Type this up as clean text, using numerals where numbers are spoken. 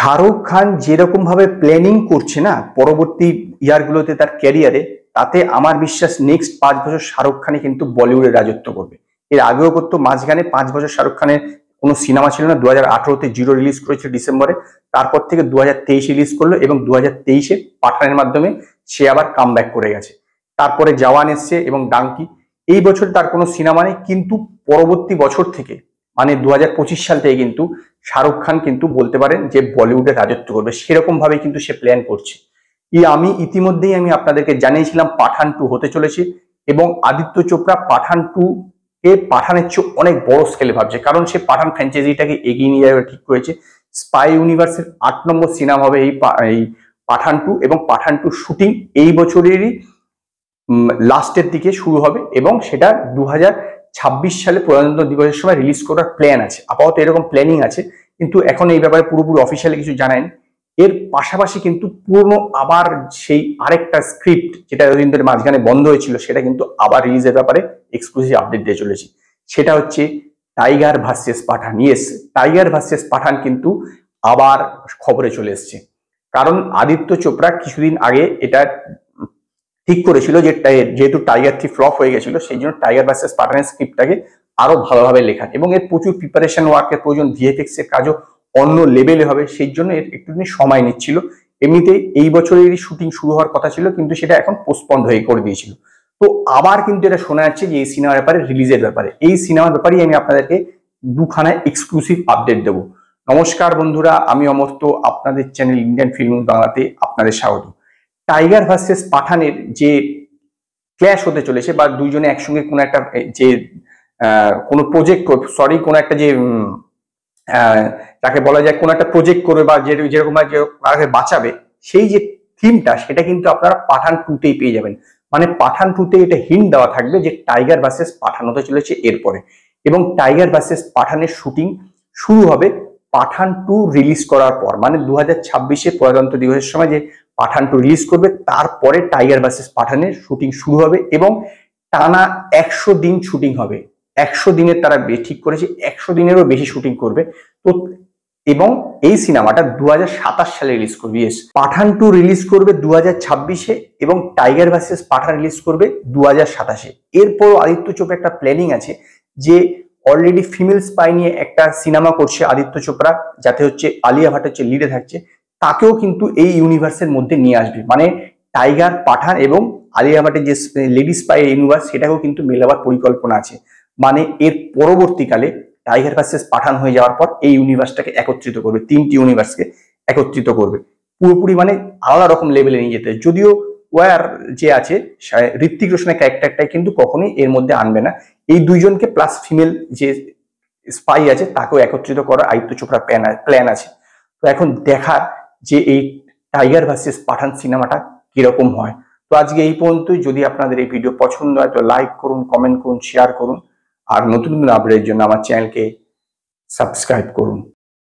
শাহরুখ খান যেরকম ভাবে প্ল্যানিং করছে না পরবর্তী ইয়ারগুলোতে তার ক্যারিয়ারে, তাতে আমার বিশ্বাস নেক্সট 5 বছর শাহরুখ খানই কিন্তু বলিউডে রাজত্ব করবে। এর আগেও করতো, মাঝখানে 5 বছর শাহরুখ খানের কোনো সিনেমা ছিল না। 2018-তে জিরো রিলিজ করেছিল ডিসেম্বরে, তারপর থেকে 2023 রিলিজ করলো এবং 2023-এ পাঠানের মাধ্যমে সে আবার কাম ব্যাক করে গেছে। তারপরে জওয়ান এসছে এবং ডাঙ্কি। এই বছর তার কোনো সিনেমা নেই, কিন্তু পরবর্তী বছর থেকে মানে 2025 সাল থেকে কিন্তু শাহরুখ খান কিন্তু বলতে পারেন যে বলিউডে রাজত্ব করবে, সেরকম ভাবে কিন্তু সে প্ল্যান করছে। আমি ইতিমধ্যেই আপনাদেরকে জানিয়েছিলাম পাঠান 2 হতে চলেছে এবং আদিত্য চোপড়া পাঠান 2 কে পাঠানের চেয়ে অনেক বড় স্কেলে ভাবছে, কারণ সে পাঠান ফ্র্যাঞ্চাইজিটাকে এগিয়ে নিয়ে যাবে ঠিক করেছে। স্পাই ইউনিভার্সের 8 নম্বর সিনেমা হবে এই পাঠান 2, এবং পাঠান 2 শুটিং এই বছরেরই লাস্টের দিকে শুরু হবে এবং সেটা 2026 সালে প্রজাতন্ত্র দিবসের সময় রিলিজ করার প্ল্যান আছে। আপাতত এরকম প্ল্যানিং আছে, কিন্তু এখন এই ব্যাপারে পুরোপুরি অফিসিয়ালি কিছু জানায়নি। এর পাশাপাশি কিন্তু পুরনো আবার সেই আরেকটা স্ক্রিপ্ট যেটা এতদিন ধরে মাঝখানে বন্ধ হয়েছিল, সেটা কিন্তু আবার রিলিজের ব্যাপারে এক্সক্লুসিভ আপডেট দিয়ে চলেছি। সেটা হচ্ছে টাইগার ভার্সেস পাঠান। ইয়েস, টাইগার ভার্সেস পাঠান কিন্তু আবার খবরে চলে এসছে, কারণ আদিত্য চোপড়া কিছুদিন আগে এটা ঠিক করেছিল যে যেহেতু টাইগার 3 ফ্লপ হয়ে গেছিল, সেই জন্য টাইগার ভার্সেস পাঠানের স্ক্রিপ্টটাকে আরো ভালোভাবে লেখা এবং এর প্রচুর প্রিপারেশন ওয়ার্কের প্রয়োজন, ভিএফএক্স এর কাজও অন্য লেভেলে হবে, সেই জন্য এর একটুখানি সময় নিচ্ছিল। এমনিতেই এই বছরেরই শুটিং শুরু হওয়ার কথা ছিল, কিন্তু সেটা এখন পোস্টপন্ড হয়ে করে দিয়েছিল। তো আবার কিন্তু এটা শোনা যাচ্ছে যে এই সিনেমার ব্যাপারে, রিলিজের ব্যাপারে, এই সিনেমার ব্যাপারেই আমি আপনাদেরকে দুখানা এক্সক্লুসিভ আপডেট দেবো। নমস্কার বন্ধুরা, আমি অমর্ত্য, আপনাদের চ্যানেল ইন্ডিয়ান ফিল্ম বাংলাতে আপনাদের স্বাগত। টাইগার ভার্সেস পাঠানের যে ক্ল্যাশ হতে চলেছে, বা দুইজনে একসঙ্গে কোনো একটা যে কোনো প্রজেক্ট, সরি কোনো একটা যে তাকে বলা যায় কোনো একটা প্রজেক্ট করবে বা যেরকম বাঁচাবে, সেই যে থিমটা, সেটা কিন্তু আপনারা পাঠান 2-তেই পেয়ে যাবেন। মানে পাঠান 2-তে এটা হিন্ট দেওয়া থাকবে যে টাইগার ভার্সেস পাঠান হতে চলেছে এরপরে, এবং টাইগার ভার্সেস পাঠানের শুটিং শুরু হবে পাঠান 2 রিলিজ করার পর। মানে 2026-এ প্রজাতন্ত্র দিবসের সময় যে পাঠান 2 রিলিজ করবে, তারপরে টাইগার ভার্সেস পাঠানের শুটিং শুরু হবে এবং টানা 100 দিন শুটিং হবে। 100 দিনের তারা ঠিক করেছে, 100 দিনেরও বেশি শুটিং করবে। তো এবং এই সিনেমাটা 2027 সালে রিলিজ করবে। পাঠান 2 রিলিজ করবে 2026-এ এবং টাইগার ভার্সেস পাঠান রিলিজ করবে 2027-এ। এরপরও আদিত্য চোপড়া একটা প্ল্যানিং আছে যে অলরেডি ফিমেল স্পাই নিয়ে একটা সিনেমা করছে আদিত্য চোপড়া, যাতে হচ্ছে আলিয়া ভাট হচ্ছে লিডে থাকছে, তাকেও কিন্তু এই ইউনিভার্সের মধ্যে নিয়ে আসবে। মানে টাইগার, পাঠান এবং আলিয়া ভাটের যে লেডি স্পাই ইউনিভার্স, সেটাকেও কিন্তু মেলাবার পরিকল্পনা আছে। মানে এর পরবর্তীকালে টাইগার ভার্সেস পাঠান হয়ে যাওয়ার পর এই ইউনিভার্সটাকে একত্রিত করবে, 3টি ইউনিভার্সকে একত্রিত করবে পুরোপুরি, মানে আলাদা রকম লেভেলে নিয়ে যেতে। যদিও ওয়ার যে আছে ঋত্বিক রোশনের ক্যারেক্টারটাই কিন্তু কখনোই এর মধ্যে আনবে না। এই দুইজনকে প্লাস ফিমেল যে স্পাই আছে তাকেও একত্রিত করার আদিত্য চোপড়ার প্ল্যান আছে। তো এখন দেখার যে এই টাইগার ভার্সেস পাঠান সিনেমাটা কিরকম হয়। তো আজকে এই পর্যন্তই। যদি আপনাদের এই ভিডিও পছন্দ হয় তো লাইক করুন, কমেন্ট করুন, শেয়ার করুন, আর নতুন নতুন আপডেটের জন্য আমার চ্যানেলকে সাবস্ক্রাইব করুন।